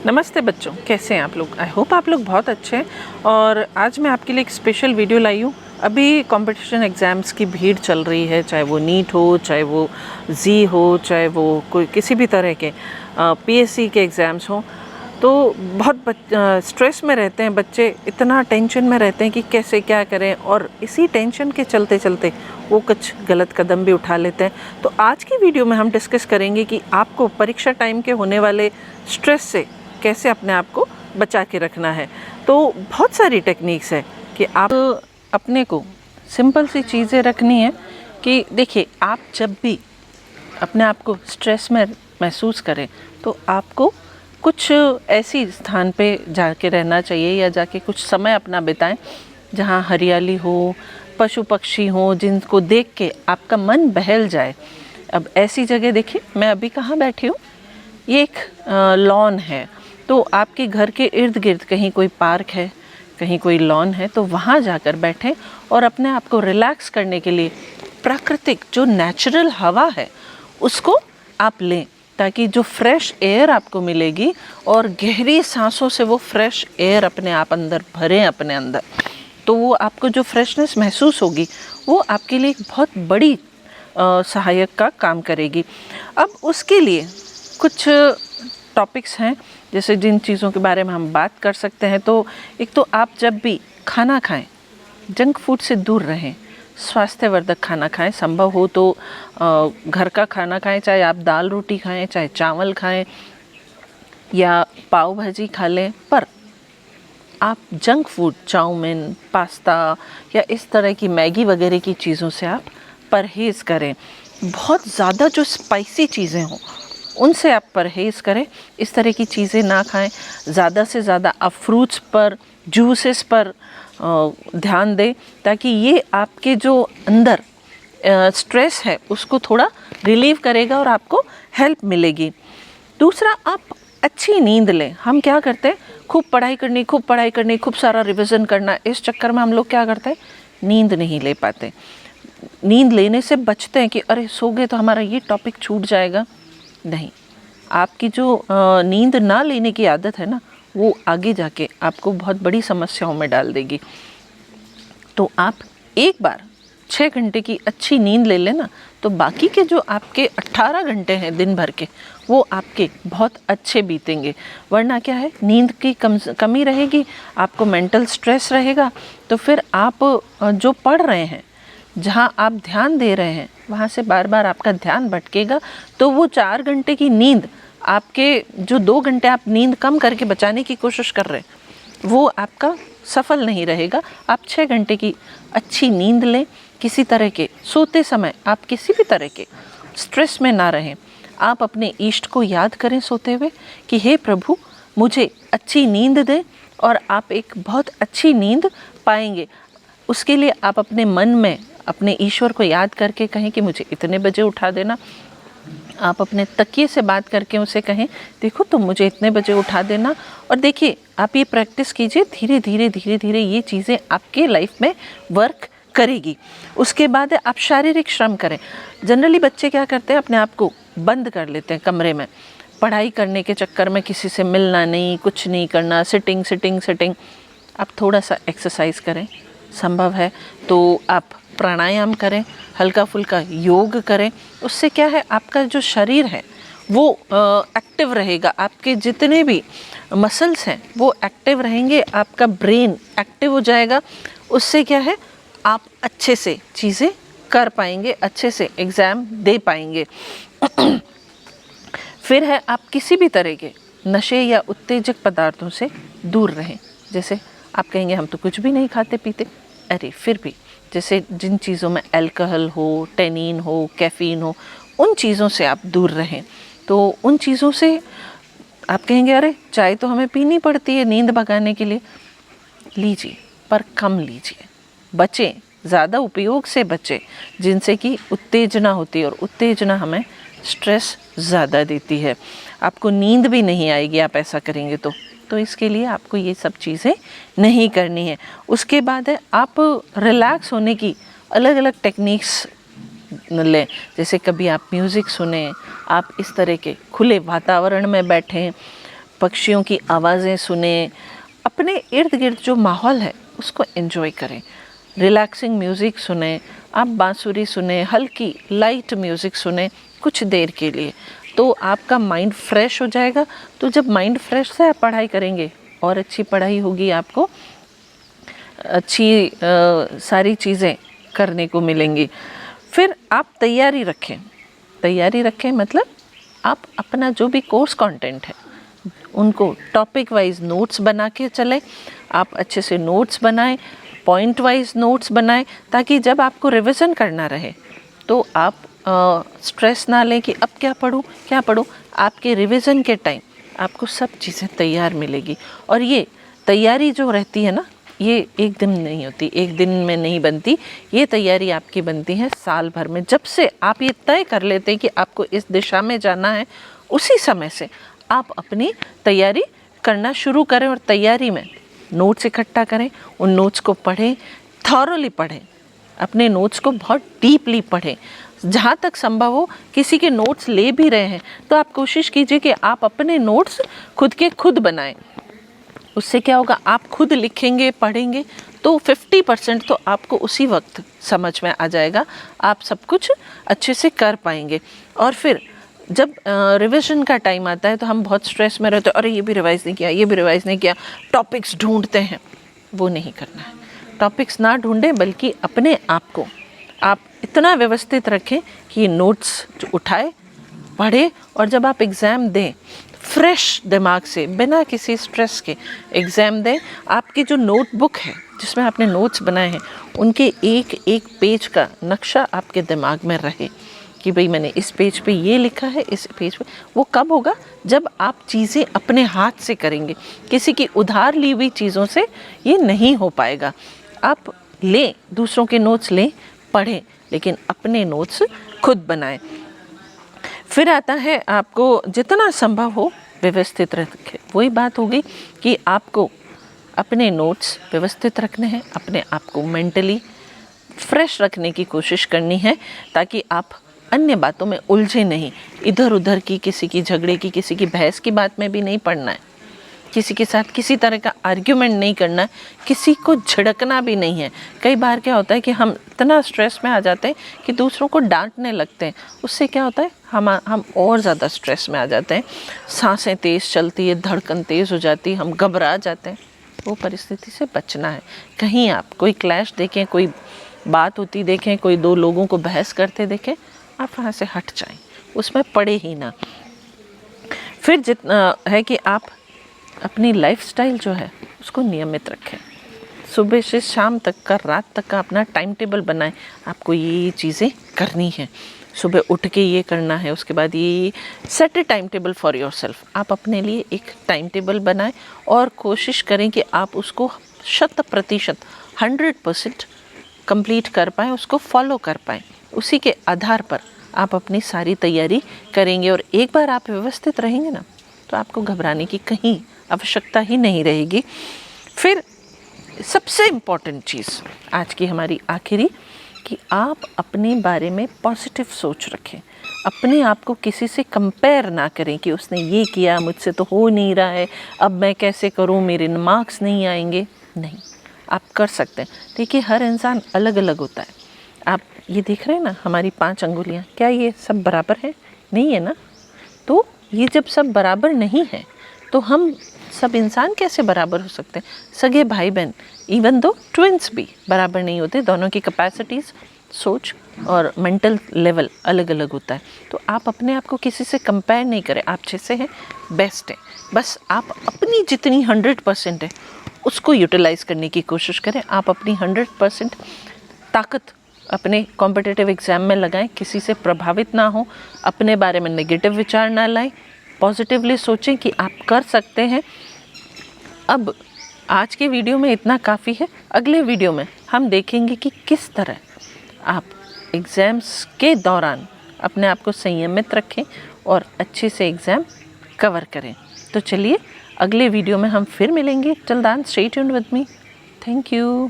नमस्ते बच्चों, कैसे हैं आप लोग। आई होप आप लोग बहुत अच्छे हैं। और आज मैं आपके लिए एक स्पेशल वीडियो लाई हूँ। अभी कंपटीशन एग्ज़ाम्स की भीड़ चल रही है, चाहे वो नीट हो, चाहे वो जी हो, चाहे वो कोई किसी भी तरह के पीएससी के एग्ज़ाम्स हों। तो बहुत स्ट्रेस में रहते हैं बच्चे, इतना टेंशन में रहते हैं कि कैसे क्या करें, और इसी टेंशन के चलते चलते वो कुछ गलत कदम भी उठा लेते हैं। तो आज की वीडियो में हम डिस्कस करेंगे कि आपको परीक्षा टाइम के होने वाले स्ट्रेस से कैसे अपने आप को बचा के रखना है। तो बहुत सारी टेक्निक्स है कि आप अपने को सिंपल सी चीज़ें रखनी है कि देखिए, आप जब भी अपने आप को स्ट्रेस में महसूस करें तो आपको कुछ ऐसी स्थान पे जाके रहना चाहिए या जाके कुछ समय अपना बिताएं जहां हरियाली हो, पशु पक्षी हो, जिनको देख के आपका मन बहल जाए। अब ऐसी जगह देखिए, मैं अभी कहाँ बैठी हूँ, ये एक लॉन है। तो आपके घर के इर्द गिर्द कहीं कोई पार्क है, कहीं कोई लॉन है, तो वहाँ जाकर बैठें और अपने आप को रिलैक्स करने के लिए प्राकृतिक जो नेचुरल हवा है उसको आप लें, ताकि जो फ्रेश एयर आपको मिलेगी और गहरी सांसों से वो फ्रेश एयर अपने आप अंदर भरें अपने अंदर, तो वो आपको जो फ्रेशनेस महसूस होगी वो आपके लिए एक बहुत बड़ी सहायक का काम करेगी। अब उसके लिए कुछ टॉपिक्स हैं, जैसे जिन चीज़ों के बारे में हम बात कर सकते हैं। तो एक तो आप जब भी खाना खाएं, जंक फूड से दूर रहें, स्वास्थ्यवर्धक खाना खाएं। संभव हो तो घर का खाना खाएं, चाहे आप दाल रोटी खाएं, चाहे चावल खाएं या पाव भाजी खा लें, पर आप जंक फूड, चाउमीन, पास्ता या इस तरह की मैगी वगैरह की चीज़ों से आप परहेज़ करें। बहुत ज़्यादा जो स्पाइसी चीज़ें हों उनसे आप परहेज़ करें, इस तरह की चीज़ें ना खाएं। ज़्यादा से ज़्यादा आप फ्रूट्स पर, जूसेस पर ध्यान दें, ताकि ये आपके जो अंदर स्ट्रेस है उसको थोड़ा रिलीव करेगा और आपको हेल्प मिलेगी। दूसरा, आप अच्छी नींद लें। हम क्या करते हैं, खूब पढ़ाई करनी, खूब सारा रिवीजन करना, इस चक्कर में हम लोग क्या करते हैं, नींद नहीं ले पाते। नींद लेने से बचते हैं कि अरे सो गए तो हमारा ये टॉपिक छूट जाएगा। नहीं, आपकी जो नींद ना लेने की आदत है ना, वो आगे जाके आपको बहुत बड़ी समस्याओं में डाल देगी। तो आप एक बार 6 घंटे की अच्छी नींद ले लेना, तो बाकी के जो आपके 18 घंटे हैं दिन भर के, वो आपके बहुत अच्छे बीतेंगे। वरना क्या है, नींद की कमी रहेगी, आपको मेंटल स्ट्रेस रहेगा, तो फिर आप जो पढ़ रहे हैं, जहाँ आप ध्यान दे रहे हैं, वहाँ से बार बार आपका ध्यान भटकेगा। तो वो 4 घंटे की नींद, आपके जो 2 घंटे आप नींद कम करके बचाने की कोशिश कर रहे हैं, वो आपका सफल नहीं रहेगा। आप 6 घंटे की अच्छी नींद लें। किसी तरह के सोते समय आप किसी भी तरह के स्ट्रेस में ना रहें। आप अपने इष्ट को याद करें सोते हुए कि हे प्रभु, मुझे अच्छी नींद दें, और आप एक बहुत अच्छी नींद पाएंगे। उसके लिए आप अपने मन में अपने ईश्वर को याद करके कहें कि मुझे इतने बजे उठा देना। आप अपने तकिए से बात करके उसे कहें, देखो तुम मुझे इतने बजे उठा देना। और देखिए, आप ये प्रैक्टिस कीजिए, धीरे धीरे ये चीज़ें आपके लाइफ में वर्क करेगी। उसके बाद आप शारीरिक श्रम करें। जनरली बच्चे क्या करते हैं, अपने आप को बंद कर लेते हैं कमरे में, पढ़ाई करने के चक्कर में किसी से मिलना नहीं, कुछ नहीं करना, सिटिंग। आप थोड़ा सा एक्सरसाइज करें, संभव है तो आप प्राणायाम करें, हल्का फुल्का योग करें। उससे क्या है, आपका जो शरीर है वो एक्टिव रहेगा, आपके जितने भी मसल्स हैं वो एक्टिव रहेंगे, आपका ब्रेन एक्टिव हो जाएगा। उससे क्या है, आप अच्छे से चीज़ें कर पाएंगे, अच्छे से एग्ज़ाम दे पाएंगे। फिर है, आप किसी भी तरह के नशे या उत्तेजक पदार्थों से दूर रहें। जैसे आप कहेंगे हम तो कुछ भी नहीं खाते पीते, अरे फिर भी जैसे जिन चीज़ों में अल्कोहल हो, टेनिन हो, कैफ़ीन हो, उन चीज़ों से आप दूर रहें। तो उन चीज़ों से आप कहेंगे अरे चाय तो हमें पीनी पड़ती है नींद भगाने के लिए, लीजिए पर कम लीजिए, बचें, ज़्यादा उपयोग से बचें, जिनसे कि उत्तेजना होती है, और उत्तेजना हमें स्ट्रेस ज़्यादा देती है। आपको नींद भी नहीं आएगी आप ऐसा करेंगे तो इसके लिए आपको ये सब चीज़ें नहीं करनी है। उसके बाद है, आप रिलैक्स होने की अलग अलग टेक्निक्स लें। जैसे कभी आप म्यूज़िक सुने, आप इस तरह के खुले वातावरण में बैठें, पक्षियों की आवाज़ें सुने, अपने इर्द गिर्द जो माहौल है उसको एंजॉय करें। रिलैक्सिंग म्यूज़िक सुने, आप बांसुरी सुने, हल्की लाइट म्यूज़िक सुने कुछ देर के लिए, तो आपका माइंड फ्रेश हो जाएगा। तो जब माइंड फ्रेश से आप पढ़ाई करेंगे और अच्छी पढ़ाई होगी, आपको अच्छी सारी चीज़ें करने को मिलेंगी। फिर आप तैयारी रखें मतलब आप अपना जो भी कोर्स कंटेंट है उनको टॉपिक वाइज नोट्स बना के चलें। आप अच्छे से नोट्स बनाएं, पॉइंट वाइज नोट्स बनाएं, ताकि जब आपको रिवीजन करना रहे तो आप स्ट्रेस ना लें कि अब क्या पढूं। आपके रिवीजन के टाइम आपको सब चीज़ें तैयार मिलेगी। और ये तैयारी जो रहती है ना, ये एक दिन नहीं होती, एक दिन में नहीं बनती। ये तैयारी आपकी बनती है साल भर में। जब से आप ये तय कर लेते हैं कि आपको इस दिशा में जाना है, उसी समय से आप अपनी तैयारी करना शुरू करें। और तैयारी में नोट्स इकट्ठा करें, उन नोट्स को पढ़ें, थॉरोली पढ़ें, अपने नोट्स को बहुत डीपली पढ़ें। जहाँ तक संभव हो, किसी के नोट्स ले भी रहे हैं तो आप कोशिश कीजिए कि आप अपने नोट्स खुद बनाएं। उससे क्या होगा, आप खुद लिखेंगे, पढ़ेंगे तो 50% तो आपको उसी वक्त समझ में आ जाएगा, आप सब कुछ अच्छे से कर पाएंगे। और फिर जब रिवीजन का टाइम आता है तो हम बहुत स्ट्रेस में रहते हैं, अरे ये भी रिवाइज़ नहीं किया, टॉपिक्स ढूंढते हैं। वो नहीं करना है। टॉपिक्स ना ढूंढें, बल्कि अपने आप को आप इतना व्यवस्थित रखें कि नोट्स उठाए, पढ़े, और जब आप एग्ज़ाम दें फ्रेश दिमाग से, बिना किसी स्ट्रेस के एग्ज़ाम दें। आपकी जो नोटबुक है जिसमें आपने नोट्स बनाए हैं, उनके एक एक पेज का नक्शा आपके दिमाग में रहे कि भाई मैंने इस पेज पे ये लिखा है, इस पेज पे। वो कब होगा, जब आप चीज़ें अपने हाथ से करेंगे। किसी की उधार ली हुई चीज़ों से ये नहीं हो पाएगा। आप लें, दूसरों के नोट्स लें, पढ़ें, लेकिन अपने नोट्स खुद बनाएं। फिर आता है आपको जितना संभव हो व्यवस्थित रखें। वही बात होगी कि आपको अपने नोट्स व्यवस्थित रखने हैं, अपने आप को मेंटली फ्रेश रखने की कोशिश करनी है, ताकि आप अन्य बातों में उलझे नहीं। इधर उधर की, किसी की झगड़े की, किसी की बहस की बात में भी नहीं पड़ना है, किसी के साथ किसी तरह का आर्ग्यूमेंट नहीं करना है, किसी को झिड़कना भी नहीं है। कई बार क्या होता है कि हम इतना स्ट्रेस में आ जाते हैं कि दूसरों को डांटने लगते हैं। उससे क्या होता है, हम और ज़्यादा स्ट्रेस में आ जाते हैं, सांसें तेज़ चलती है, धड़कन तेज़ हो जाती है, हम घबरा जाते हैं। वो परिस्थिति से बचना है। कहीं आप कोई क्लैश देखें, कोई बात होती देखें, कोई दो लोगों को बहस करते देखें, आप वहाँ से हट जाएं, उसमें पड़े ही ना। फिर जितना है कि आप अपनी लाइफस्टाइल जो है उसको नियमित रखें। सुबह से शाम तक का, रात तक का अपना टाइम टेबल बनाएं। आपको ये चीज़ें करनी है, सुबह उठ के ये करना है, उसके बाद ये set A time table for yourself. आप अपने लिए एक टाइम टेबल बनाएं और कोशिश करें कि आप उसको 100% 100% कंप्लीट कर पाएँ, उसको फॉलो कर पाएँ। उसी के आधार पर आप अपनी सारी तैयारी करेंगे। और एक बार आप व्यवस्थित रहेंगे ना, तो आपको घबराने की कहीं आवश्यकता ही नहीं रहेगी। फिर सबसे इम्पॉर्टेंट चीज़ आज की हमारी आखिरी, कि आप अपने बारे में पॉजिटिव सोच रखें। अपने आप को किसी से कंपेयर ना करें कि उसने ये किया, मुझसे तो हो नहीं रहा है, अब मैं कैसे करूं, मेरे मार्क्स नहीं आएंगे। नहीं, आप कर सकते हैं। देखिए, हर इंसान अलग अलग होता है। आप ये देख रहे हैं ना, हमारी 5 अंगुलियां, क्या ये सब बराबर है? नहीं है ना। तो ये जब सब बराबर नहीं है, तो हम सब इंसान कैसे बराबर हो सकते हैं? सगे भाई बहन, इवन दो ट्विंस भी बराबर नहीं होते। दोनों की कैपेसिटीज़, सोच और मेंटल लेवल अलग अलग होता है। तो आप अपने आप को किसी से कंपेयर नहीं करें। आप जैसे हैं बेस्ट हैं, बस आप अपनी जितनी 100% है उसको यूटिलाइज़ करने की कोशिश करें। आप अपनी 100% ताकत अपने कॉम्पिटिटिव एग्ज़ाम में लगाएं, किसी से प्रभावित ना हो, अपने बारे में नेगेटिव विचार ना लाएं, पॉजिटिवली सोचें कि आप कर सकते हैं। अब आज के वीडियो में इतना काफ़ी है। अगले वीडियो में हम देखेंगे कि किस तरह आप एग्ज़ाम्स के दौरान अपने आप को संयमित रखें और अच्छे से एग्ज़ाम कवर करें। तो चलिए, अगले वीडियो में हम फिर मिलेंगे। Till then stay tuned with me. Thank you.